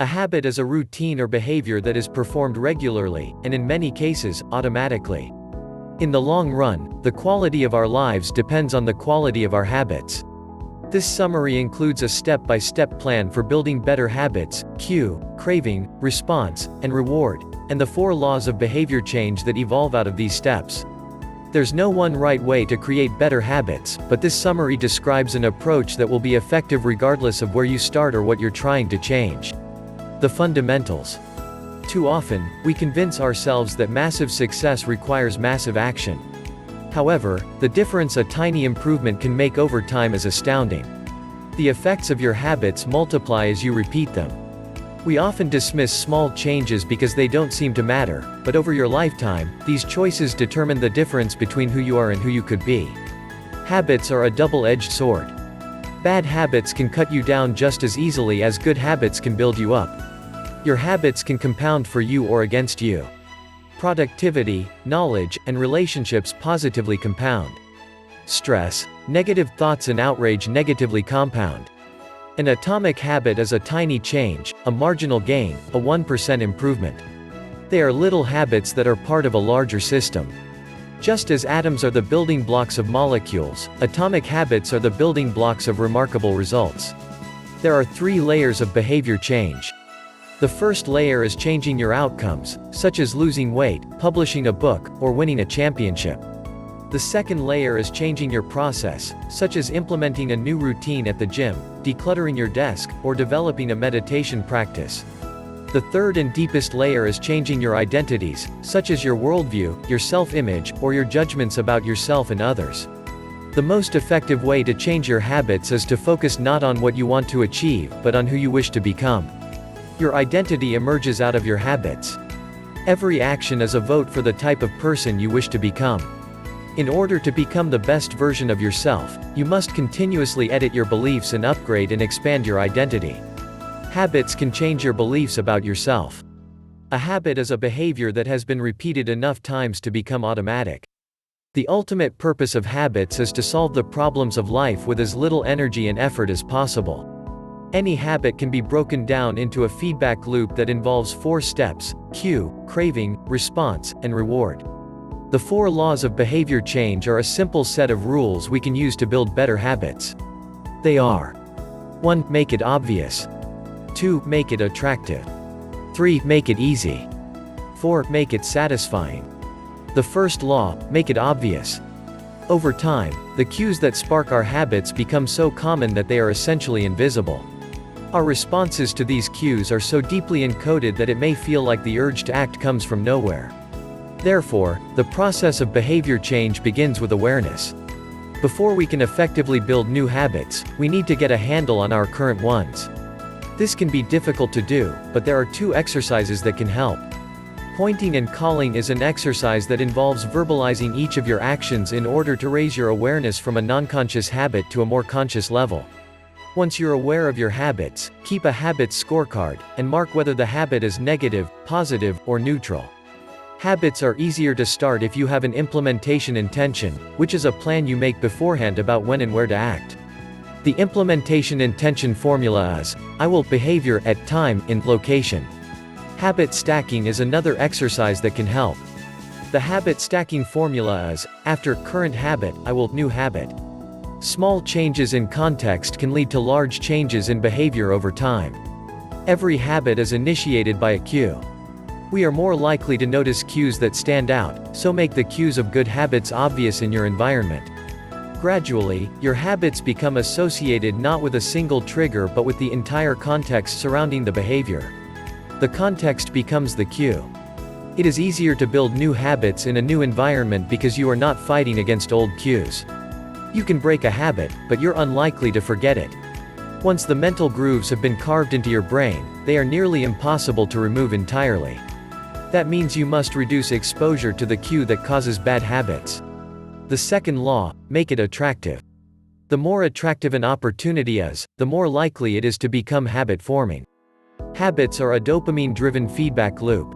A habit is a routine or behavior that is performed regularly, and in many cases, automatically. In the long run, the quality of our lives depends on the quality of our habits. This summary includes a step-by-step plan for building better habits: cue, craving, response, and reward, and the 4 laws of behavior change that evolve out of these steps. There's no one right way to create better habits, but this summary describes an approach that will be effective regardless of where you start or what you're trying to change. The fundamentals. Too often, we convince ourselves that massive success requires massive action. However, the difference a tiny improvement can make over time is astounding. The effects of your habits multiply as you repeat them. We often dismiss small changes because they don't seem to matter, but over your lifetime, these choices determine the difference between who you are and who you could be. Habits are a double-edged sword. Bad habits can cut you down just as easily as good habits can build you up. Your habits can compound for you or against you. Productivity, knowledge, and relationships positively compound. Stress, negative thoughts and outrage negatively compound. An atomic habit is a tiny change, a marginal gain, a 1% improvement. They are little habits that are part of a larger system. Just as atoms are the building blocks of molecules, atomic habits are the building blocks of remarkable results. There are 3 layers of behavior change. The first layer is changing your outcomes, such as losing weight, publishing a book, or winning a championship. The second layer is changing your process, such as implementing a new routine at the gym, decluttering your desk, or developing a meditation practice. The third and deepest layer is changing your identities, such as your worldview, your self-image, or your judgments about yourself and others. The most effective way to change your habits is to focus not on what you want to achieve, but on who you wish to become. Your identity emerges out of your habits. Every action is a vote for the type of person you wish to become. In order to become the best version of yourself, you must continuously edit your beliefs and upgrade and expand your identity. Habits can change your beliefs about yourself. A habit is a behavior that has been repeated enough times to become automatic. The ultimate purpose of habits is to solve the problems of life with as little energy and effort as possible. Any habit can be broken down into a feedback loop that involves 4 steps: cue, craving, response, and reward. The 4 laws of behavior change are a simple set of rules we can use to build better habits. They are: 1. Make it obvious. 2. Make it attractive. 3. Make it easy. 4. Make it satisfying. The first law, make it obvious. Over time, the cues that spark our habits become so common that they are essentially invisible. Our responses to these cues are so deeply encoded that it may feel like the urge to act comes from nowhere. Therefore, the process of behavior change begins with awareness. Before we can effectively build new habits, we need to get a handle on our current ones. This can be difficult to do, but there are 2 exercises that can help. Pointing and calling is an exercise that involves verbalizing each of your actions in order to raise your awareness from a non-conscious habit to a more conscious level. Once you're aware of your habits, keep a habits scorecard, and mark whether the habit is negative, positive, or neutral. Habits are easier to start if you have an implementation intention, which is a plan you make beforehand about when and where to act. The implementation intention formula is: I will behavior at time in location. Habit stacking is another exercise that can help. The habit stacking formula is: after current habit, I will new habit. Small changes in context can lead to large changes in behavior over time. Every habit is initiated by a cue. We are more likely to notice cues that stand out, so make the cues of good habits obvious in your environment. Gradually, your habits become associated not with a single trigger but with the entire context surrounding the behavior. The context becomes the cue. It is easier to build new habits in a new environment because you are not fighting against old cues. You can break a habit, but you're unlikely to forget it. Once the mental grooves have been carved into your brain, they are nearly impossible to remove entirely. That means you must reduce exposure to the cue that causes bad habits. The second law, make it attractive. The more attractive an opportunity is, the more likely it is to become habit-forming. Habits are a dopamine-driven feedback loop.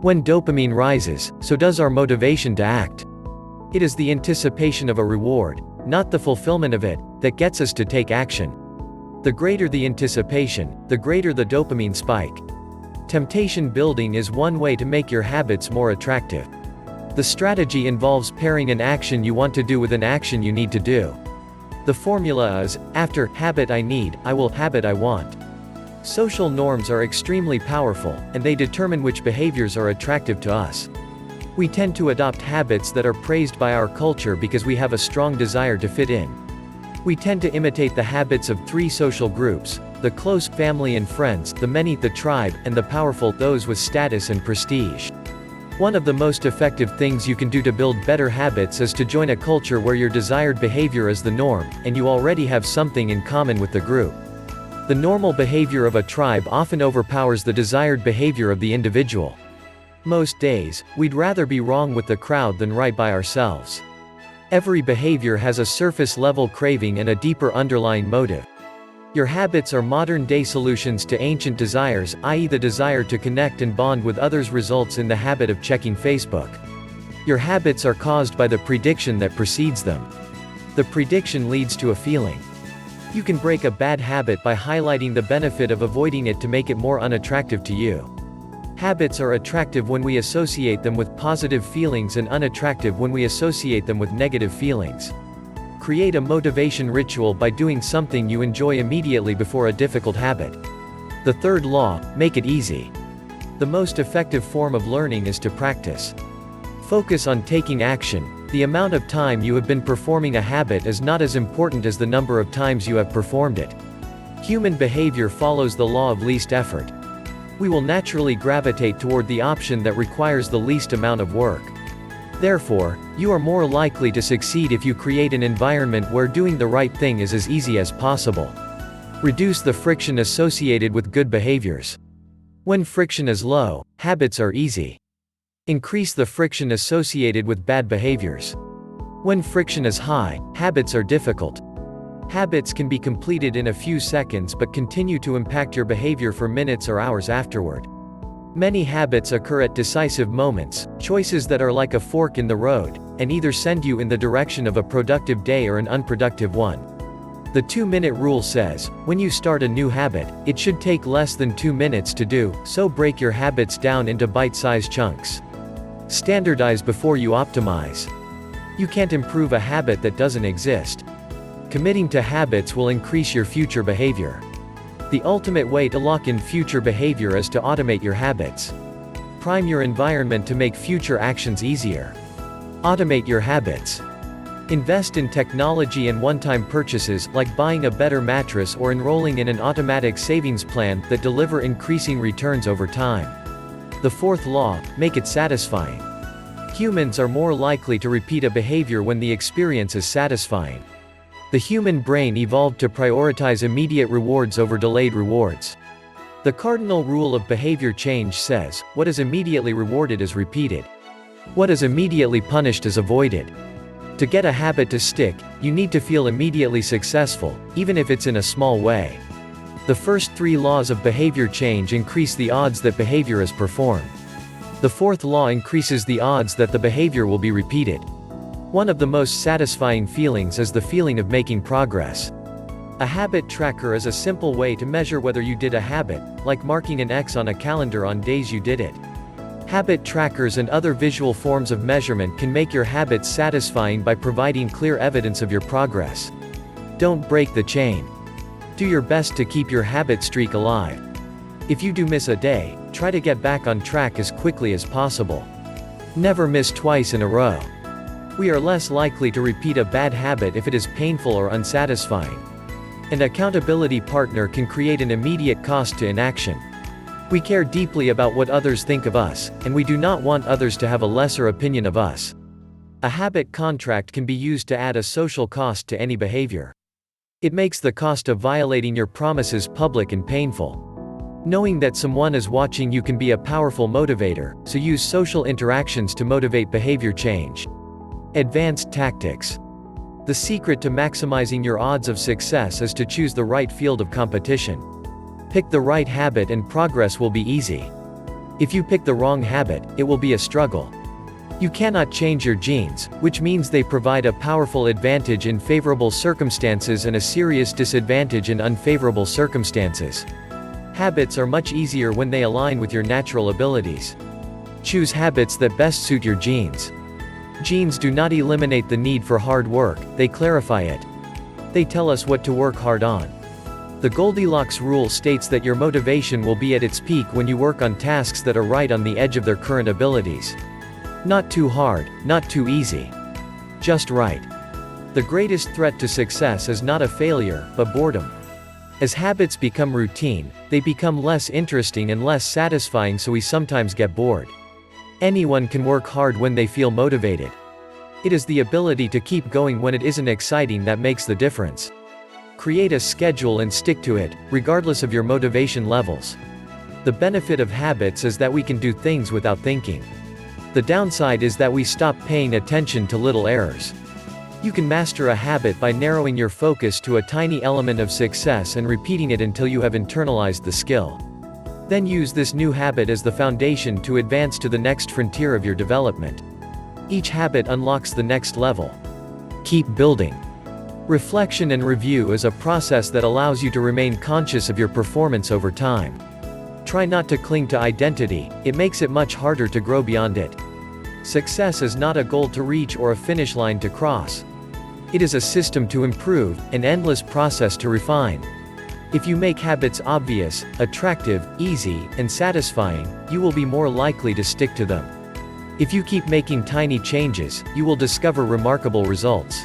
When dopamine rises, so does our motivation to act. It is the anticipation of a reward, not the fulfillment of it, that gets us to take action. The greater the anticipation, the greater the dopamine spike. Temptation building is one way to make your habits more attractive. The strategy involves pairing an action you want to do with an action you need to do. The formula is, after habit I need, I will habit I want. Social norms are extremely powerful, and they determine which behaviors are attractive to us. We tend to adopt habits that are praised by our culture because we have a strong desire to fit in. We tend to imitate the habits of 3 social groups: the close, family and friends; the many, the tribe; and the powerful, those with status and prestige. One of the most effective things you can do to build better habits is to join a culture where your desired behavior is the norm, and you already have something in common with the group. The normal behavior of a tribe often overpowers the desired behavior of the individual. Most days, we'd rather be wrong with the crowd than right by ourselves. Every behavior has a surface-level craving and a deeper underlying motive. Your habits are modern-day solutions to ancient desires, i.e. the desire to connect and bond with others results in the habit of checking Facebook. Your habits are caused by the prediction that precedes them. The prediction leads to a feeling. You can break a bad habit by highlighting the benefit of avoiding it to make it more unattractive to you. Habits are attractive when we associate them with positive feelings and unattractive when we associate them with negative feelings. Create a motivation ritual by doing something you enjoy immediately before a difficult habit. The third law, make it easy. The most effective form of learning is to practice. Focus on taking action. The amount of time you have been performing a habit is not as important as the number of times you have performed it. Human behavior follows the law of least effort. We will naturally gravitate toward the option that requires the least amount of work. Therefore, you are more likely to succeed if you create an environment where doing the right thing is as easy as possible. Reduce the friction associated with good behaviors. When friction is low, habits are easy. Increase the friction associated with bad behaviors. When friction is high, habits are difficult. Habits can be completed in a few seconds but continue to impact your behavior for minutes or hours afterward. Many habits occur at decisive moments, choices that are like a fork in the road, and either send you in the direction of a productive day or an unproductive one. The 2-minute rule says, when you start a new habit, it should take less than 2 minutes to do, so break your habits down into bite-sized chunks. Standardize before you optimize. You can't improve a habit that doesn't exist. Committing to habits will increase your future behavior. The ultimate way to lock in future behavior is to automate your habits. Prime your environment to make future actions easier. Automate your habits. Invest in technology and one-time purchases, like buying a better mattress or enrolling in an automatic savings plan, that deliver increasing returns over time. The fourth law, make it satisfying. Humans are more likely to repeat a behavior when the experience is satisfying. The human brain evolved to prioritize immediate rewards over delayed rewards. The cardinal rule of behavior change says, what is immediately rewarded is repeated. What is immediately punished is avoided. To get a habit to stick, you need to feel immediately successful, even if it's in a small way. The first 3 laws of behavior change increase the odds that behavior is performed. The fourth law increases the odds that the behavior will be repeated. One of the most satisfying feelings is the feeling of making progress. A habit tracker is a simple way to measure whether you did a habit, like marking an X on a calendar on days you did it. Habit trackers and other visual forms of measurement can make your habits satisfying by providing clear evidence of your progress. Don't break the chain. Do your best to keep your habit streak alive. If you do miss a day, try to get back on track as quickly as possible. Never miss twice in a row. We are less likely to repeat a bad habit if it is painful or unsatisfying. An accountability partner can create an immediate cost to inaction. We care deeply about what others think of us, and we do not want others to have a lesser opinion of us. A habit contract can be used to add a social cost to any behavior. It makes the cost of violating your promises public and painful. Knowing that someone is watching you can be a powerful motivator, so use social interactions to motivate behavior change. Advanced tactics. The secret to maximizing your odds of success is to choose the right field of competition. Pick the right habit and progress will be easy. If you pick the wrong habit, it will be a struggle. You cannot change your genes, which means they provide a powerful advantage in favorable circumstances and a serious disadvantage in unfavorable circumstances. Habits are much easier when they align with your natural abilities. Choose habits that best suit your genes. Genes do not eliminate the need for hard work, they clarify it. They tell us what to work hard on. The Goldilocks rule states that your motivation will be at its peak when you work on tasks that are right on the edge of their current abilities. Not too hard, not too easy. Just right. The greatest threat to success is not a failure, but boredom. As habits become routine, they become less interesting and less satisfying, so we sometimes get bored. Anyone can work hard when they feel motivated. It is the ability to keep going when it isn't exciting that makes the difference. Create a schedule and stick to it, regardless of your motivation levels. The benefit of habits is that we can do things without thinking. The downside is that we stop paying attention to little errors. You can master a habit by narrowing your focus to a tiny element of success and repeating it until you have internalized the skill. Then use this new habit as the foundation to advance to the next frontier of your development. Each habit unlocks the next level. Keep building. Reflection and review is a process that allows you to remain conscious of your performance over time. Try not to cling to identity, it makes it much harder to grow beyond it. Success is not a goal to reach or a finish line to cross. It is a system to improve, an endless process to refine. If you make habits obvious, attractive, easy, and satisfying, you will be more likely to stick to them. If you keep making tiny changes, you will discover remarkable results.